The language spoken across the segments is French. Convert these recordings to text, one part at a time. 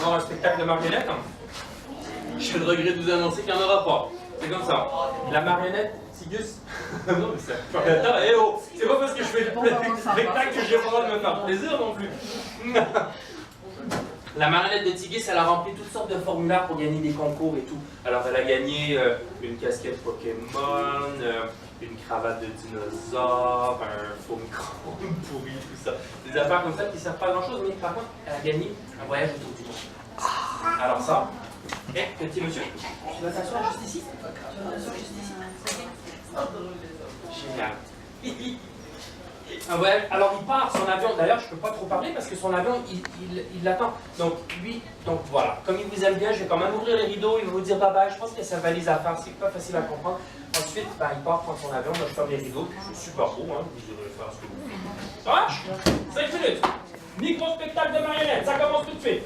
voir un spectacle de marionnettes? J'ai le regret de vous annoncer qu'il n'y en aura pas. C'est comme ça. La marionnette, Tigus. Non, mais c'est. Attends, eh oh! C'est pas parce que je fais le spectacle que j'ai pas le droit de me faire plaisir non plus. La marionnette de Tigus, elle a rempli toutes sortes de formulaires pour gagner des concours et tout. Alors, elle a gagné une casquette Pokémon, une cravate de dinosaure, un faux micro-ondes pourri, tout ça. Des affaires comme ça qui ne servent pas à grand-chose, mais par contre, elle a gagné un voyage autour du monde. Alors ça, petit monsieur, tu vas t'asseoir juste ici? Tu vas t'asseoir juste ici. Génial. Un voyage. Alors il part, son avion, d'ailleurs je ne peux pas trop parler parce que son avion, il l'attend. Donc lui, donc voilà, comme il vous aime bien, je vais quand même ouvrir les rideaux, il va vous dire bye bye, je pense que sa valise à faire, c'est pas facile à comprendre. Ensuite, ben, il part prendre son avion, moi je ferme les rideaux, puis je suis super beau, hein, vous irez faire ce que vous voulez. Ça marche? 5 minutes. Micro-spectacle de marionnettes, ça commence tout de suite.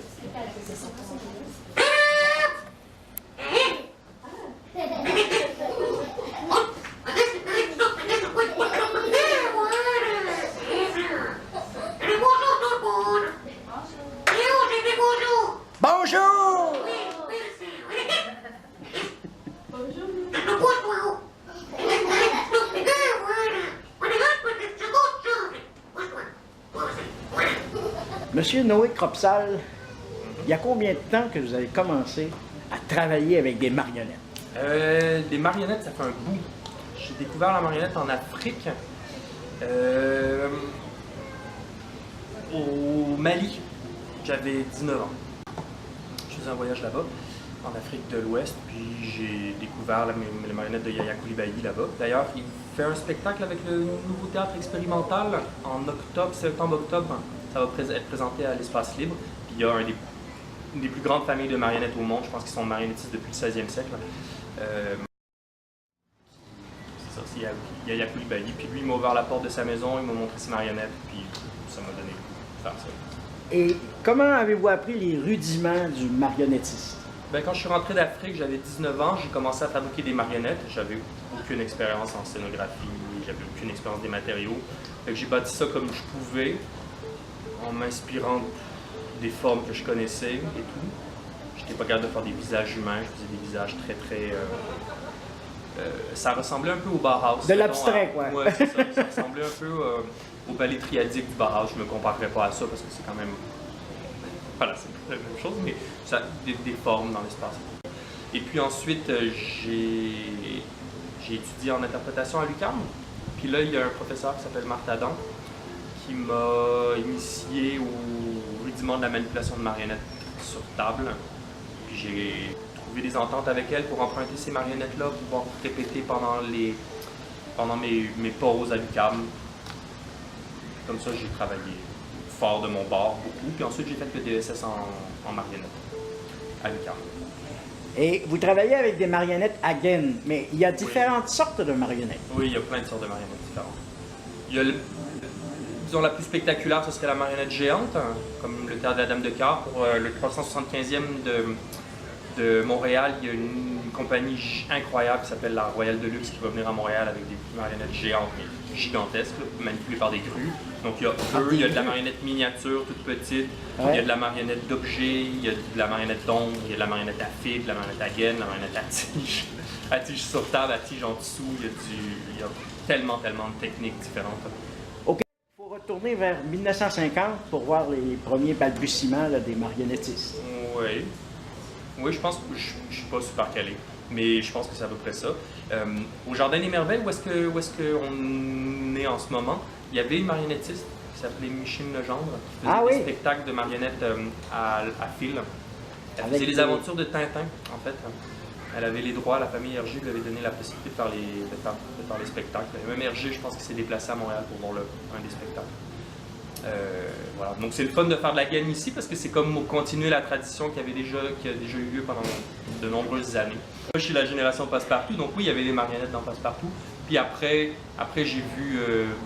Bonjour! Monsieur Noé Cropsal, il y a combien de temps que vous avez commencé à travailler avec des marionnettes? Les marionnettes, ça fait un bout. J'ai découvert la marionnette en Afrique, au Mali. J'avais 19 ans. Je faisais un voyage là-bas, en Afrique de l'Ouest, puis j'ai découvert les marionnettes de Yaya Coulibaly là-bas. D'ailleurs, il fait un spectacle avec le Nouveau Théâtre Expérimental en octobre, septembre-octobre. Ça va être présenté à l'Espace Libre. Puis il y a une des plus grandes familles de marionnettes au monde, je pense qu'ils sont marionnettistes depuis le 16e siècle. C'est ça, c'est Yaya Coulibaly. Puis lui, il m'a ouvert la porte de sa maison, il m'a montré ses marionnettes, puis ça m'a donné le goût de faire ça. Et comment avez-vous appris les rudiments du marionnettiste? Ben, quand je suis rentré d'Afrique, j'avais 19 ans, j'ai commencé à fabriquer des marionnettes. J'avais aucune expérience en scénographie, j'avais aucune expérience des matériaux. Fait que j'ai bâti ça comme je pouvais, en m'inspirant des formes que je connaissais et tout. J'étais pas capable de faire des visages humains, je faisais des visages très... ça ressemblait un peu au Bauhaus. De l'abstrait, quoi. Ouais, c'est ça. Ça ressemblait un peu au ballet triadique du Bauhaus. Je me comparerais pas à ça parce que c'est quand même... Voilà, c'est la même chose, mais ça des formes dans l'espace. Et puis ensuite, j'ai étudié en interprétation à l'UQAM. Puis là, il y a un professeur qui s'appelle Marthe Adam qui m'a initié au rudiment de la manipulation de marionnettes sur table. Puis j'ai trouvé des ententes avec elle pour emprunter ces marionnettes-là, pour pouvoir répéter pendant mes pauses à l'UQAM. Comme ça, j'ai travaillé fort de mon bord beaucoup. Puis ensuite, j'ai fait le DSS en marionnettes à l'UQAM. Et vous travaillez avec des marionnettes à gaine, mais il y a différentes sortes de marionnettes. Oui, il y a plein de sortes de marionnettes différentes. Il y a disons, la plus spectaculaire, ce serait la marionnette géante, hein, comme le Théâtre de la Dame de Cœur. Pour le 375e de Montréal, il y a une compagnie incroyable qui s'appelle la Royale de Luxe qui va venir à Montréal avec des marionnettes géantes, mais gigantesques, là, manipulées par des grues. Donc il y a eux, il y a de la marionnette miniature, toute petite, il y a de la marionnette d'objet, il y a de la marionnette d'ombre, il y a de la marionnette à fil, de la marionnette à gaine, de la marionnette à tige sur table, à tige en dessous, il y a tellement de techniques différentes. OK. Il faut retourner vers 1950 pour voir les premiers balbutiements là, des marionnettistes. Oui. Oui, je pense que je ne suis pas super calé, mais je pense que c'est à peu près ça. Au Jardin des Merveilles, où est-ce qu'on est en ce moment, il y avait une marionnettiste qui s'appelait Micheline Legendre, qui faisait des spectacles de marionnettes à fil. Elle faisait les aventures de Tintin, en fait. Elle avait les droits, la famille Hergé lui avait donné la possibilité de faire les spectacles. Et même Hergé, je pense qu'il s'est déplacé à Montréal pour voir un des spectacles. Voilà. Donc c'est le fun de faire de la gaine ici parce que c'est comme continuer la tradition qui a déjà eu lieu pendant de nombreuses années. Moi je suis la génération Passepartout, donc oui il y avait des marionnettes dans Passepartout. Puis après j'ai vu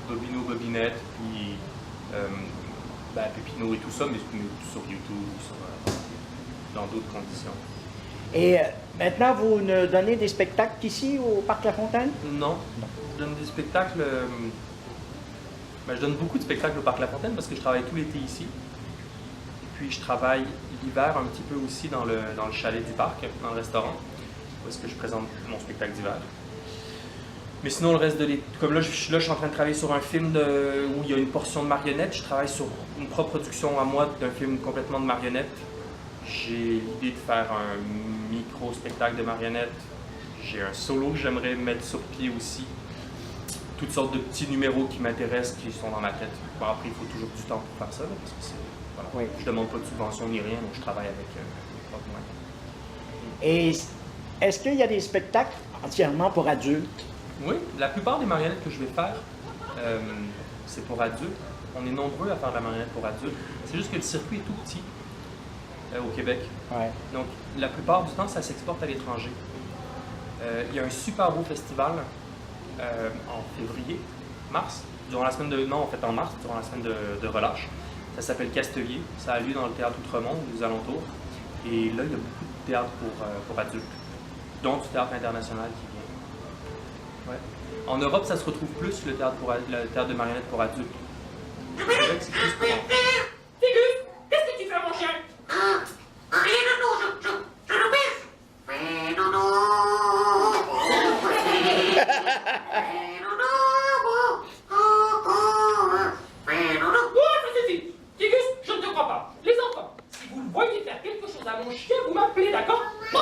Bobino, Bobinette, puis Pépino et tout ça, mais sur YouTube, dans d'autres conditions. Et maintenant vous nous donnez des spectacles ici au Parc La Fontaine? Non. Je donne des spectacles... je donne beaucoup de spectacles au Parc La Fontaine parce que je travaille tout l'été ici. Puis je travaille l'hiver un petit peu aussi dans le chalet du parc, dans le restaurant, où est-ce que je présente mon spectacle d'hiver. Mais sinon, le reste de l'été, comme là, je suis en train de travailler sur un film où il y a une portion de marionnettes. Je travaille sur une propre production à moi d'un film complètement de marionnettes. J'ai l'idée de faire un micro-spectacle de marionnettes. J'ai un solo que j'aimerais mettre sur pied aussi. Toutes sortes de petits numéros qui m'intéressent, qui sont dans ma tête. Bon, après, il faut toujours du temps pour faire ça, là, parce que voilà. Oui. Je demande pas de subvention ni rien, donc je travaille avec mes propres moyens. Et est-ce qu'il y a des spectacles entièrement pour adultes? Oui, la plupart des marionnettes que je vais faire, c'est pour adultes. On est nombreux à faire de la marionnette pour adultes. C'est juste que le circuit est tout petit au Québec. Ouais. Donc, la plupart du temps, ça s'exporte à l'étranger. Il y a un super beau festival en février, mars, durant la semaine de... Non, en fait en mars, durant la semaine de relâche. Ça s'appelle Castelier. Ça a lieu dans le théâtre Outremont, aux alentours. Et là, il y a beaucoup de théâtre pour adultes, dont du théâtre international qui vient. Ouais. En Europe, ça se retrouve plus, le théâtre de marionnettes pour adultes. Au Québec, c'est plus pour enfants. Tégus, qu'est-ce que tu fais, mon chien? Rien du tout, je le pêche. Mais non, non. Oh, ça suffit. Tégus, je ne te crois pas. Les enfants, si vous le voyez faire quelque chose à mon chien, vous m'appelez, d'accord? Bon,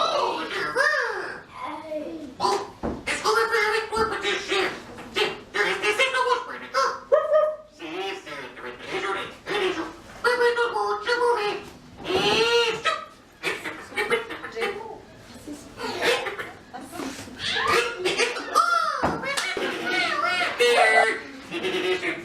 qu'est-ce qu'on va faire avec toi, petit chien? C'est de rester sec dans bouche, d'accord? C'est ça, tu vas être très joli. Allez, joue. Bye bye tout le monde, je m'en vais. Et choup. Oh, mais c'est